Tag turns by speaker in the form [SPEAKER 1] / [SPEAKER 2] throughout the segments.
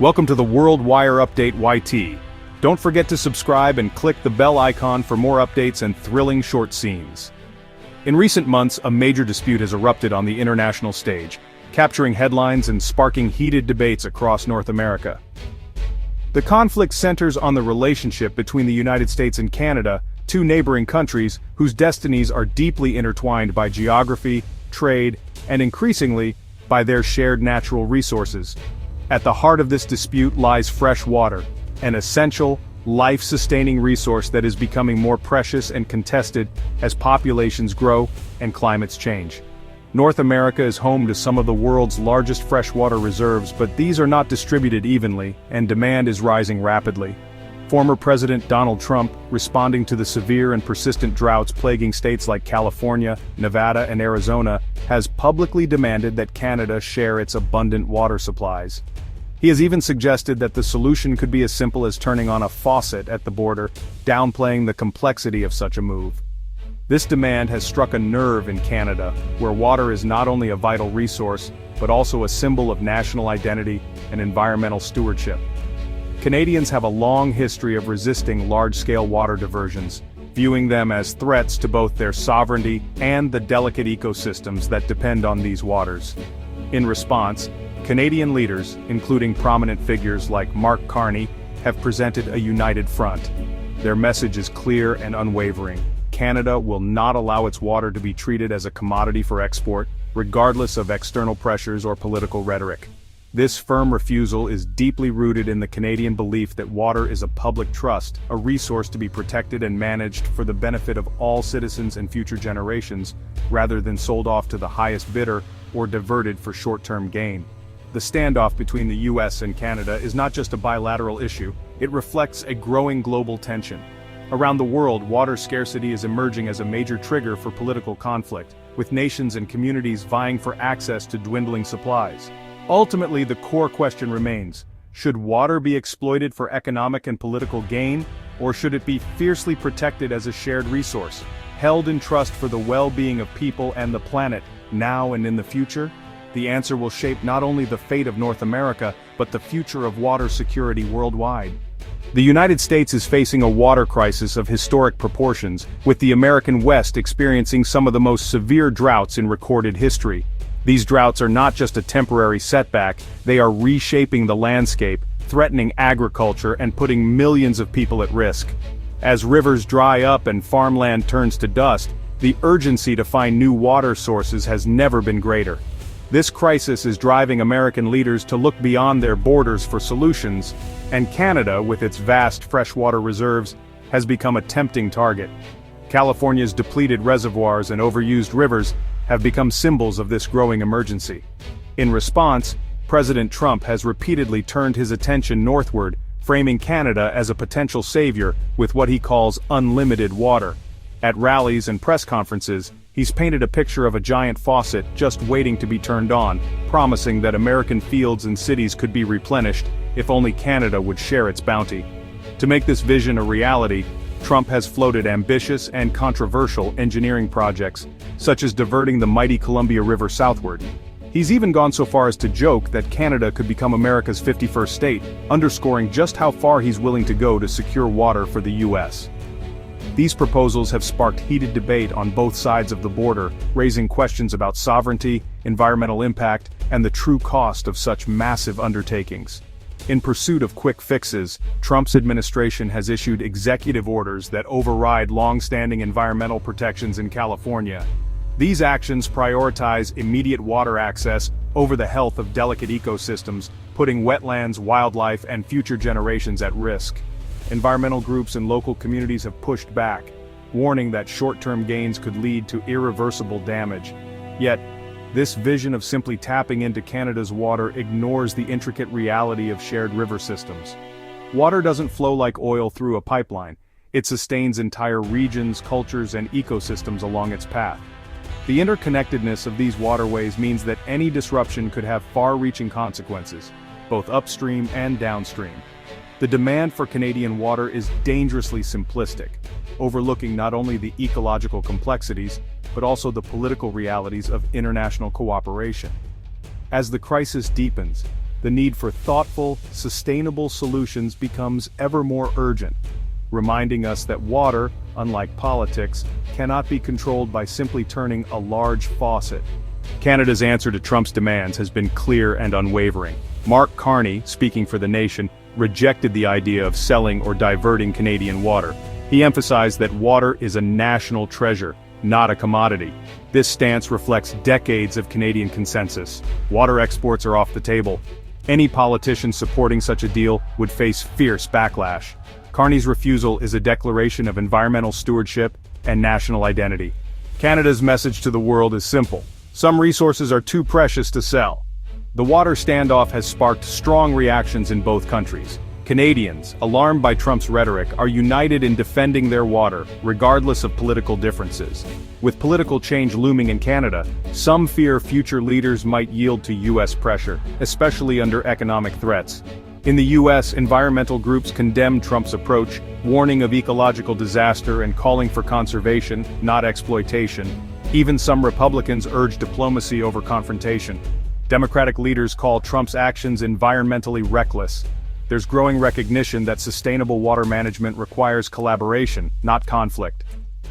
[SPEAKER 1] Welcome to the World Wire Update YT. Don't forget to subscribe and click the bell icon for more updates and thrilling short scenes. In recent months, a major dispute has erupted on the international stage, capturing headlines and sparking heated debates across North America. The conflict centers on the relationship between the United States and Canada, two neighboring countries whose destinies are deeply intertwined by geography, trade, and increasingly, by their shared natural resources. At the heart of this dispute lies fresh water, an essential, life-sustaining resource that is becoming more precious and contested as populations grow and climates change. North America is home to some of the world's largest freshwater reserves, but these are not distributed evenly, and demand is rising rapidly. Former President Donald Trump, responding to the severe and persistent droughts plaguing states like California, Nevada, and Arizona, has publicly demanded that Canada share its abundant water supplies. He has even suggested that the solution could be as simple as turning on a faucet at the border, downplaying the complexity of such a move. This demand has struck a nerve in Canada, where water is not only a vital resource, but also a symbol of national identity and environmental stewardship. Canadians have a long history of resisting large-scale water diversions, viewing them as threats to both their sovereignty and the delicate ecosystems that depend on these waters. In response, Canadian leaders, including prominent figures like Mark Carney, have presented a united front. Their message is clear and unwavering. Canada will not allow its water to be treated as a commodity for export, regardless of external pressures or political rhetoric. This firm refusal is deeply rooted in the Canadian belief that water is a public trust, a resource to be protected and managed for the benefit of all citizens and future generations, rather than sold off to the highest bidder or diverted for short-term gain. The standoff between the US and Canada is not just a bilateral issue, it reflects a growing global tension. Around the world, water scarcity is emerging as a major trigger for political conflict, with nations and communities vying for access to dwindling supplies. Ultimately, the core question remains: should water be exploited for economic and political gain, or should it be fiercely protected as a shared resource, held in trust for the well-being of people and the planet, now and in the future? The answer will shape not only the fate of North America, but the future of water security worldwide. The United States is facing a water crisis of historic proportions, with the American West experiencing some of the most severe droughts in recorded history. These droughts are not just a temporary setback, they are reshaping the landscape, threatening agriculture and putting millions of people at risk. As rivers dry up and farmland turns to dust, the urgency to find new water sources has never been greater. This crisis is driving American leaders to look beyond their borders for solutions, and Canada, with its vast freshwater reserves, has become a tempting target. California's depleted reservoirs and overused rivers have become symbols of this growing emergency. In response, President Trump has repeatedly turned his attention northward, framing Canada as a potential savior with what he calls unlimited water. At rallies and press conferences, he's painted a picture of a giant faucet just waiting to be turned on, promising that American fields and cities could be replenished if only Canada would share its bounty. To make this vision a reality, Trump has floated ambitious and controversial engineering projects, such as diverting the mighty Columbia River southward. He's even gone so far as to joke that Canada could become America's 51st state, underscoring just how far he's willing to go to secure water for the US. These proposals have sparked heated debate on both sides of the border, raising questions about sovereignty, environmental impact, and the true cost of such massive undertakings. In pursuit of quick fixes, Trump's administration has issued executive orders that override long-standing environmental protections in California. These actions prioritize immediate water access over the health of delicate ecosystems, putting wetlands, wildlife, and future generations at risk. Environmental groups and local communities have pushed back, warning that short-term gains could lead to irreversible damage. Yet, this vision of simply tapping into Canada's water ignores the intricate reality of shared river systems. Water doesn't flow like oil through a pipeline. It sustains entire regions, cultures, and ecosystems along its path. The interconnectedness of these waterways means that any disruption could have far-reaching consequences, both upstream and downstream. The demand for Canadian water is dangerously simplistic, overlooking not only the ecological complexities, but also the political realities of international cooperation. As the crisis deepens, the need for thoughtful, sustainable solutions becomes ever more urgent, reminding us that water, unlike politics, cannot be controlled by simply turning a large faucet. Canada's answer to Trump's demands has been clear and unwavering. Mark Carney, speaking for the nation, rejected the idea of selling or diverting Canadian water. He emphasized that water is a national treasure, not a commodity. This stance reflects decades of Canadian consensus. Water exports are off the table. Any politician supporting such a deal would face fierce backlash. Carney's refusal is a declaration of environmental stewardship and national identity. Canada's message to the world is simple. Some resources are too precious to sell. The water standoff has sparked strong reactions in both countries. Canadians, alarmed by Trump's rhetoric, are united in defending their water, regardless of political differences. With political change looming in Canada, some fear future leaders might yield to U.S. pressure, especially under economic threats. In the U.S., environmental groups condemn Trump's approach, warning of ecological disaster and calling for conservation, not exploitation. Even some Republicans urge diplomacy over confrontation. Democratic leaders call Trump's actions environmentally reckless. There's growing recognition that sustainable water management requires collaboration, not conflict.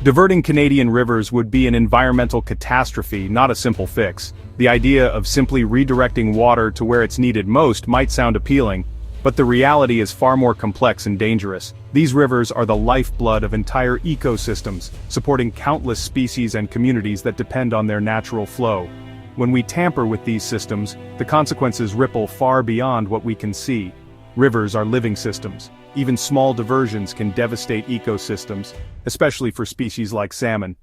[SPEAKER 1] Diverting Canadian rivers would be an environmental catastrophe, not a simple fix. The idea of simply redirecting water to where it's needed most might sound appealing, but the reality is far more complex and dangerous. These rivers are the lifeblood of entire ecosystems, supporting countless species and communities that depend on their natural flow. When we tamper with these systems, the consequences ripple far beyond what we can see. Rivers are living systems. Even small diversions can devastate ecosystems, especially for species like salmon.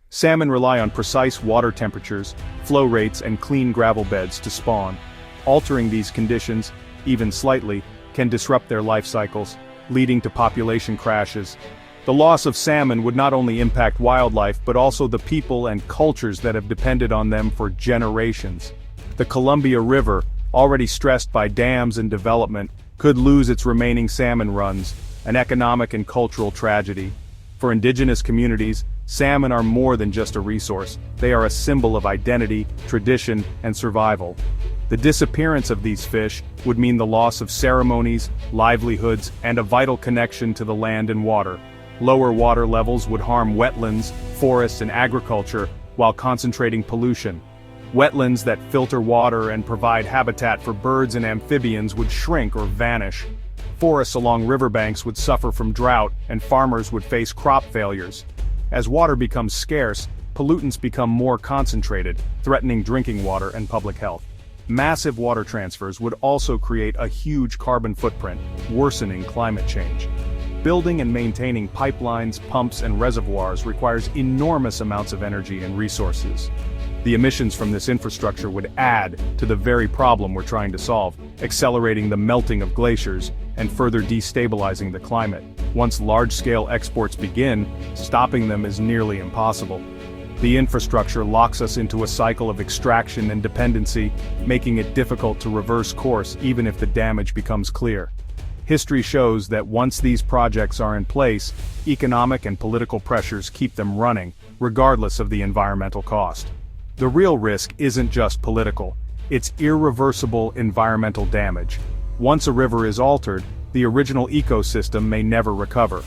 [SPEAKER 1] Salmon rely on precise water temperatures, flow rates, and clean gravel beds to spawn. Altering these conditions, even slightly, can disrupt their life cycles, leading to population crashes. The loss of salmon would not only impact wildlife but also the people and cultures that have depended on them for generations. The Columbia River, already stressed by dams and development, could lose its remaining salmon runs, an economic and cultural tragedy. For Indigenous communities, salmon are more than just a resource. They are a symbol of identity, tradition, and survival. The disappearance of these fish would mean the loss of ceremonies, livelihoods, and a vital connection to the land and water. Lower water levels would harm wetlands, forests, and agriculture, while concentrating pollution. Wetlands that filter water and provide habitat for birds and amphibians would shrink or vanish. Forests along riverbanks would suffer from drought, and farmers would face crop failures. As water becomes scarce, pollutants become more concentrated, threatening drinking water and public health. Massive water transfers would also create a huge carbon footprint, worsening climate change. Building and maintaining pipelines, pumps, and reservoirs requires enormous amounts of energy and resources. The emissions from this infrastructure would add to the very problem we're trying to solve, accelerating the melting of glaciers and further destabilizing the climate. Once large-scale exports begin, stopping them is nearly impossible. The infrastructure locks us into a cycle of extraction and dependency, making it difficult to reverse course even if the damage becomes clear. History shows that once these projects are in place, economic and political pressures keep them running, regardless of the environmental cost. The real risk isn't just political, it's irreversible environmental damage. Once a river is altered, the original ecosystem may never recover.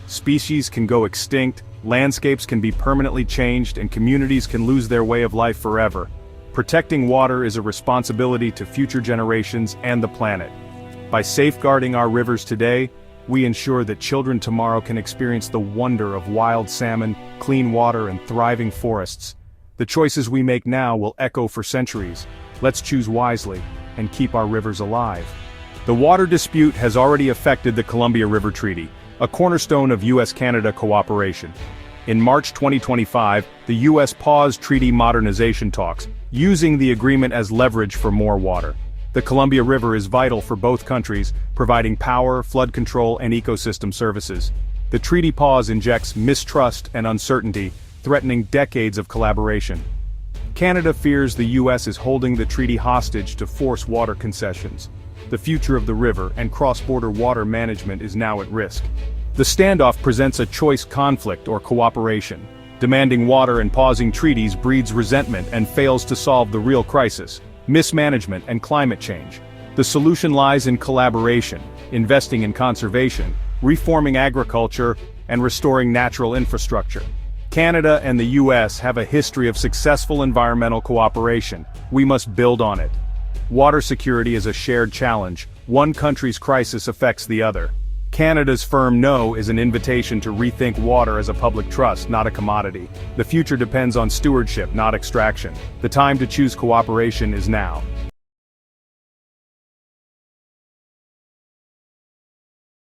[SPEAKER 1] Species can go extinct, landscapes can be permanently changed, and communities can lose their way of life forever. Protecting water is a responsibility to future generations and the planet. By safeguarding our rivers today, we ensure that children tomorrow can experience the wonder of wild salmon, clean water, and thriving forests. The choices we make now will echo for centuries. Let's choose wisely and keep our rivers alive. The water dispute has already affected the Columbia River Treaty, a cornerstone of U.S.-Canada cooperation. In March 2025, the U.S. paused treaty modernization talks, using the agreement as leverage for more water. The Columbia River is vital for both countries, providing power, flood control, and ecosystem services. The treaty pause injects mistrust and uncertainty, threatening decades of collaboration. Canada fears the U.S. is holding the treaty hostage to force water concessions. The future of the river and cross-border water management is now at risk. The standoff presents a choice conflict or cooperation. Demanding water and pausing treaties breeds resentment and fails to solve the real crisis: mismanagement and climate change. The solution lies in collaboration, investing in conservation, reforming agriculture, and restoring natural infrastructure. Canada and the US have a history of successful environmental cooperation. We must build on it. Water security is a shared challenge. One country's crisis affects the other. Canada's firm no is an invitation to rethink water as a public trust, not a commodity. The future depends on stewardship, not extraction. The time to choose cooperation is now.